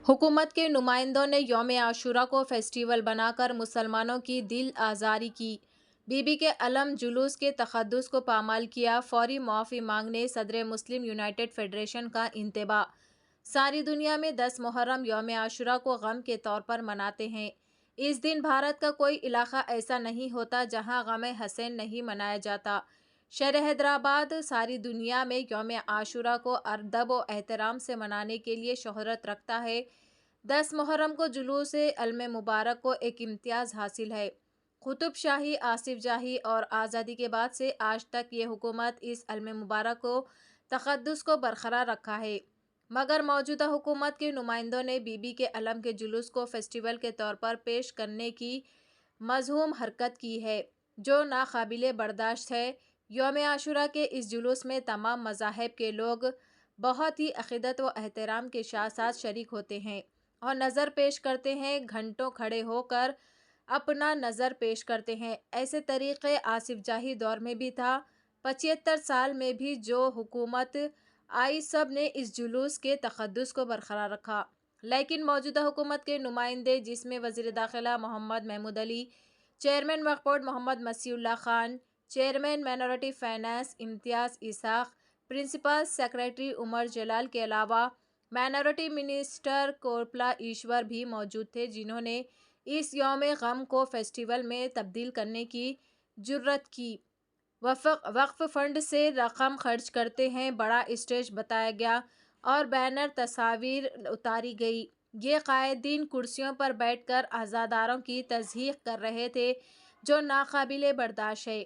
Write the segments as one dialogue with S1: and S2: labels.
S1: حکومت کے نمائندوں نے یوم عاشورہ کو فیسٹیول بنا کر مسلمانوں کی دل آزاری کی۔ بی بی کے علم جلوس کے تقدس کو پامال کیا۔ فوری معافی مانگنے صدر مسلم یونائیٹڈ فیڈریشن کا انتباہ۔ ساری دنیا میں 10 محرم یوم عاشورہ کو غم کے طور پر مناتے ہیں۔ اس دن بھارت کا کوئی علاقہ ایسا نہیں ہوتا جہاں غم حسین نہیں منایا جاتا۔ شہر حیدرآباد ساری دنیا میں یوم عاشورہ کو ادب و احترام سے منانے کے لیے شہرت رکھتا ہے۔ 10 محرم کو جلوس علم مبارک کو ایک امتیاز حاصل ہے۔ قطب شاہی، آصف جاہی اور آزادی کے بعد سے آج تک یہ حکومت اس علم مبارک کو تقدس کو برقرار رکھا ہے، مگر موجودہ حکومت کے نمائندوں نے بی بی کے علم کے جلوس کو فیسٹیول کے طور پر پیش کرنے کی مذموم حرکت کی ہے، جو ناقابل برداشت ہے۔ یوم عاشورہ کے اس جلوس میں تمام مذاہب کے لوگ بہت ہی عقیدت و احترام کے ساتھ شریک ہوتے ہیں اور نظر پیش کرتے ہیں، گھنٹوں کھڑے ہو کر اپنا نظر پیش کرتے ہیں۔ ایسے طریقے آصف جاہی دور میں بھی تھا۔ 75 سال میں بھی جو حکومت آئی سب نے اس جلوس کے تقدس کو برقرار رکھا، لیکن موجودہ حکومت کے نمائندے جس میں وزیر داخلہ محمد محمود علی، چیئرمین وقف بورڈ محمد مسیح اللہ خان، چیئرمین مائنورٹی فائنانس امتیاز اسحاق، پرنسپل سیکریٹری عمر جلال کے علاوہ مائنورٹی منسٹر کوپلا ایشور بھی موجود تھے، جنہوں نے اس یوم غم کو فیسٹیول میں تبدیل کرنے کی جرات کی۔ وقف فنڈ سے رقم خرچ کرتے ہیں، بڑا اسٹیج بتایا گیا اور بینر تصاویر اتاری گئی۔ یہ قائدین کرسیوں پر بیٹھ کر عزاداروں کی تضحیک کر رہے تھے، جو ناقابل برداشت ہے۔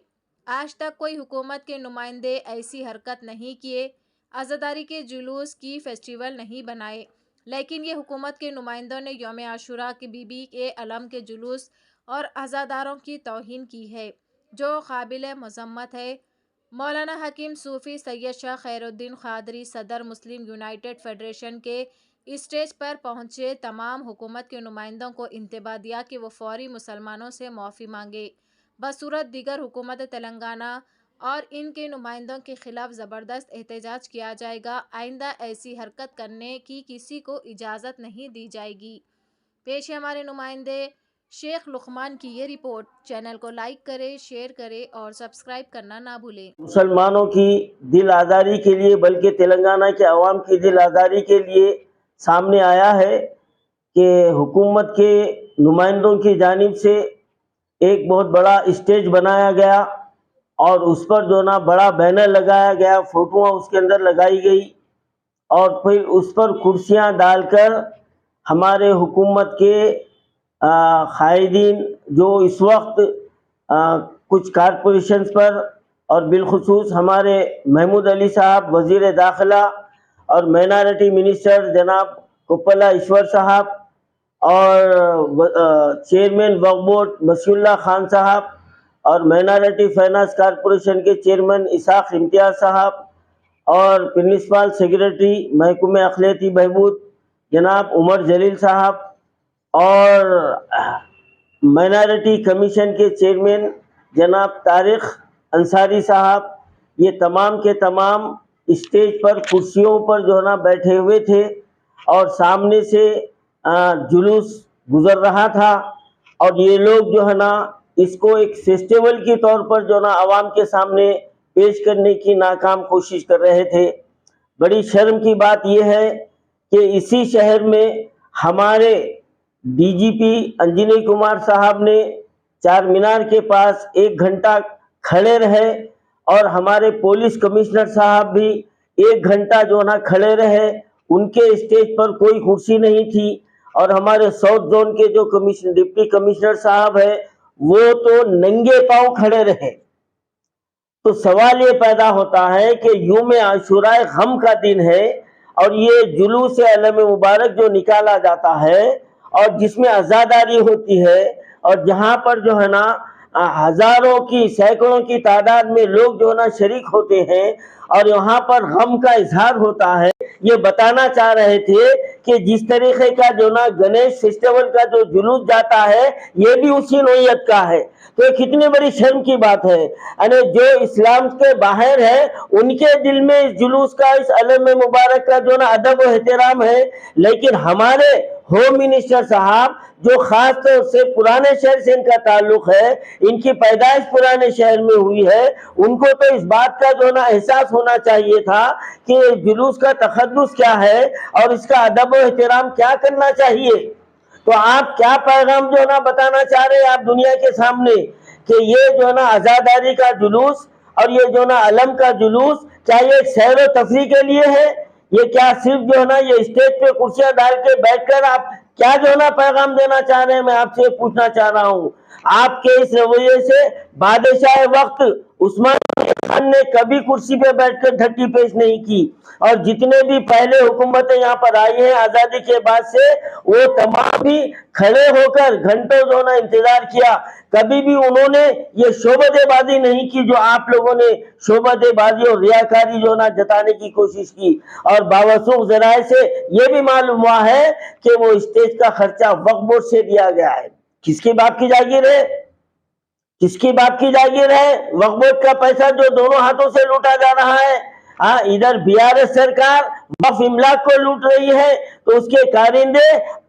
S1: آج تک کوئی حکومت کے نمائندے ایسی حرکت نہیں کیے، عزاداری کے جلوس کی فیسٹیول نہیں بنائے، لیکن یہ حکومت کے نمائندوں نے یوم عاشورہ کی بی بی کے علم کے جلوس اور عزاداروں کی توہین کی ہے، جو قابل مذمت ہے۔ مولانا حکیم صوفی سید شاہ خیر الدین قادری صدر مسلم یونائیٹڈ فیڈریشن کے اسٹیج پر پہنچے تمام حکومت کے نمائندوں کو انتباہ دیا کہ وہ فوری مسلمانوں سے معافی مانگے، بصورت دیگر حکومت تلنگانہ اور ان کے نمائندوں کے خلاف زبردست احتجاج کیا جائے گا۔ آئندہ ایسی حرکت کرنے کی کسی کو اجازت نہیں دی جائے گی۔ پیش ہے ہمارے نمائندے شیخ لقمان کی یہ رپورٹ۔ چینل کو لائک کریں، شیئر کریں اور سبسکرائب کرنا نہ بھولیں۔
S2: مسلمانوں کی دل آزاری کے لیے بلکہ تلنگانہ کے عوام کی دل آزاری کے لیے سامنے آیا ہے کہ حکومت کے نمائندوں کی جانب سے ایک بہت بڑا اسٹیج بنایا گیا اور اس پر جو نا بڑا بینر لگایا گیا، فوٹوਆਂ اس کے اندر لگائی گئی اور پھر اس پر کرسیاں ڈال کر ہمارے حکومت کے قائدین جو اس وقت کچھ کارپوریشنز پر اور بالخصوص ہمارے محمود علی صاحب وزیر داخلہ اور مائنورٹی منسٹر جناب کوپلا ایشور صاحب اور چیئرمین وقف بورڈ مسیح اللہ خان صاحب اور مائنورٹی فائنانس کارپوریشن کے چیئرمین اسحاق امتیاز صاحب اور پرنسپل سیکریٹری محکمہ اقلیتی بہبود جناب عمر جلیل صاحب اور مائنورٹی کمیشن کے چیئرمین جناب طارق انصاری صاحب، یہ تمام کے تمام اسٹیج پر کرسیوں پر جو ہے نا بیٹھے ہوئے تھے اور سامنے سے جلوس گزر رہا تھا اور یہ لوگ جو ہے نا اس کو ایک فیسٹیول کے طور پر جو ہے نا عوام کے سامنے پیش کرنے کی ناکام کوشش کر رہے تھے۔ بڑی شرم کی بات یہ ہے کہ اسی شہر میں ہمارے ڈی جی پی انجنی کمار صاحب نے چار مینار کے پاس 1 گھنٹہ کھڑے رہے اور ہمارے پولیس کمشنر صاحب بھی 1 گھنٹہ جو نا کھڑے رہے، ان کے اسٹیج پر کوئی کرسی نہیں تھی اور ہمارے ساؤتھ زون کے جو ڈپٹی کمشنر صاحب ہے وہ تو ننگے پاؤں کھڑے رہے۔ تو سوال یہ پیدا ہوتا ہے کہ یوم عاشورہ غم کا دن ہے اور یہ جلوس علم مبارک جو نکالا جاتا ہے اور جس میں عزاداری ہوتی ہے اور جہاں پر جو ہے نا ہزاروں کی سینکڑوں کی تعداد میں لوگ جو ہے نا شریک ہوتے ہیں اور یہاں پر غم کا اظہار ہوتا ہے، یہ بتانا چاہ رہے تھے کہ جس طریقے کا جو نا گنیش فیسٹیول کا جو جلوس جاتا ہے یہ بھی اسی نوعیت کا ہے۔ تو یہ کتنی بڑی شرم کی بات ہے، یعنی جو اسلام کے باہر ہے ان کے دل میں اس جلوس کا، اس علم مبارک کا جو نا ادب و احترام ہے، لیکن ہمارے ہوم منسٹر صاحب جو خاص طور سے پرانے شہر سے ان کا تعلق ہے، ان کی پیدائش پرانے شہر میں ہوئی ہے، ان کو تو اس بات کا جو نا احساس ہونا چاہیے تھا کہ جلوس کا تقدس کیا ہے اور اس کا ادب و احترام کیا کرنا چاہیے۔ تو آپ کیا پیغام جو نا بتانا چاہ رہے ہیں آپ دنیا کے سامنے کہ یہ جو نا عزاداری کا جلوس اور یہ جو نا علم کا جلوس کیا یہ ایک سیر و تفریح کے لیے ہے؟ یہ کیا صرف جو ہے نا یہ اسٹیج پہ کرسیاں ڈال کے بیٹھ کر آپ کیا جو ہے نا پیغام دینا چاہ رہے ہیں؟ میں آپ سے پوچھنا چاہ رہا ہوں۔ آپ کے اس رویے سے بادشاہ وقت عثمان خان نے کبھی کرسی پہ بیٹھ کر ڈھٹی پیش نہیں کی، اور جتنے بھی پہلے حکومتیں یہاں پر آئی ہیں آزادی کے بعد سے وہ تمام بھی کھڑے ہو کر گھنٹوں جو نا انتظار کیا، کبھی بھی انہوں نے یہ شعبدے بازی نہیں کی جو آپ لوگوں نے شعبدے بازی اور ریاکاری جو نا جتانے کی کوشش کی۔ اور باوثوق ذرائع سے یہ بھی معلوم ہوا ہے کہ وہ اسٹیج کا خرچہ وقف بورڈ سے دیا گیا ہے۔ کس کی باپ کی جاگیر ہے؟ کس کی باپ کی جاگیر ہے؟ وقف بورڈ کا پیسہ جو دونوں ہاتھوں سے لوٹا جا رہا ہے۔ ادھر BRS سرکار وقف املاک کو لوٹ رہی ہے تو اس کے کارندے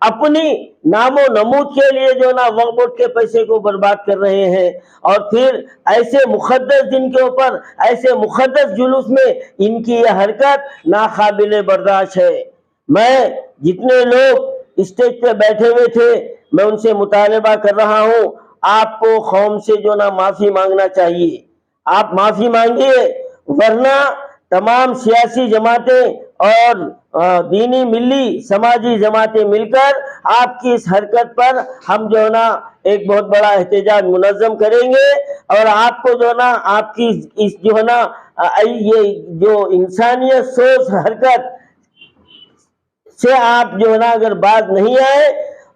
S2: اپنی نام و نمود کے لیے جو نا وقف بورڈ کے پیسے کو برباد کر رہے ہیں، اور پھر ایسے مقدس دن کے اوپر ایسے مقدس جلوس میں ان کی یہ حرکت ناقابل برداشت ہے۔ میں جتنے لوگ اسٹیج پہ بیٹھے ہوئے تھے میں ان سے مطالبہ کر رہا ہوں، آپ کو قوم سے جو نا معافی مانگنا چاہیے۔ آپ معافی مانگیے، ورنہ تمام سیاسی جماعتیں اور دینی ملی سماجی جماعتیں مل کر آپ کی اس حرکت پر ہم جو نا ایک بہت بڑا احتجاج منظم کریں گے، اور آپ کو جو نا آپ کی اس جو نا یہ جو انسانیت سوز حرکت سے آپ جو نا اگر باز نہیں آئے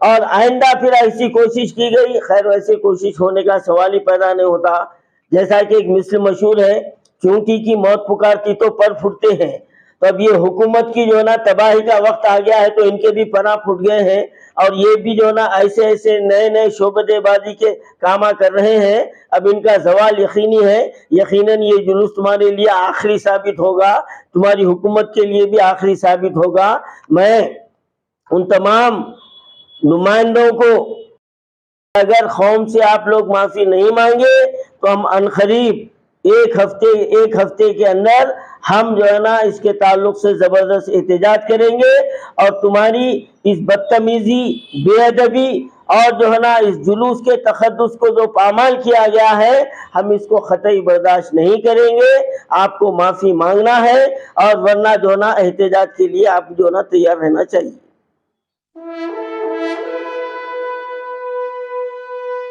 S2: اور آئندہ پھر ایسی کوشش کی گئی، خیر ویسے کوشش ہونے کا سوال ہی پیدا نہیں ہوتا۔ جیسا کہ ایک مثل مشہور ہے، چونٹی کی موت پکارتی تو پر پھوٹتے ہیں، تو اب یہ حکومت کی جو نا تباہی کا وقت آ گیا ہے تو ان کے بھی پناہ پھوٹ گئے ہیں، اور یہ بھی جو نا ایسے ایسے نئے نئے شعبدے بازی کے کام کر رہے ہیں۔ اب ان کا زوال یقینی ہے، یقیناً یہ جلوس تمہارے لیے آخری ثابت ہوگا، تمہاری حکومت کے لیے بھی آخری ثابت ہوگا۔ میں ان تمام نمائندوں کو اگر قوم سے آپ لوگ معافی نہیں مانگے تو ہم عنقریب ایک ہفتے کے اندر ہم جو ہے نا اس کے تعلق سے زبردست احتجاج کریں گے، اور تمہاری اس بدتمیزی، بے ادبی اور جو ہے نا اس جلوس کے تقدس کو جو پامال کیا گیا ہے ہم اس کو قطعی برداشت نہیں کریں گے۔ آپ کو معافی مانگنا ہے، اور ورنہ جو ہے نا احتجاج کے لیے آپ جو ہے نا تیار رہنا چاہیے۔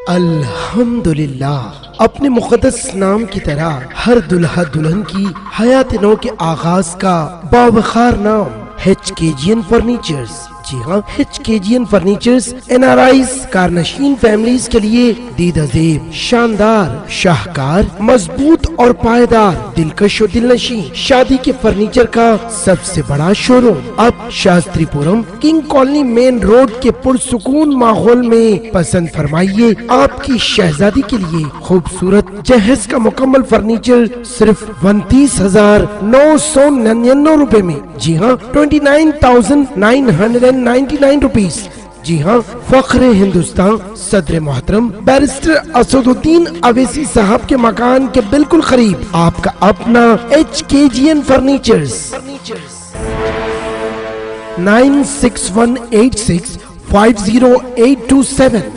S3: الحمدللہ، اپنے مقدس نام کی طرح ہر دلہا دلہن کی حیات نو کے آغاز کا باوقار نام HKGN فرنیچرز۔ جی ہاں، HKGN فرنیچرز NRIs کارنشین فیملیز کے لیے دیدہ زیب، شاندار، شاہکار، مضبوط اور پائیدار، دلکش و دلنشین شادی کے فرنیچر کا سب سے بڑا شو روم اب Shastripuram king colony main road کے پرسکون ماحول میں پسند فرمائیے۔ آپ کی شہزادی کے لیے خوبصورت جہیز کا مکمل فرنیچر صرف 29,999 روپے میں۔ جی ہاں، 29,999 روپیز۔ جی ہاں، فخر ہندوستان صدر محترم بیرسٹر اسد الدین اویسی صاحب کے مکان کے بالکل قریب آپ کا اپنا HKGN فرنیچرز۔ 9618650827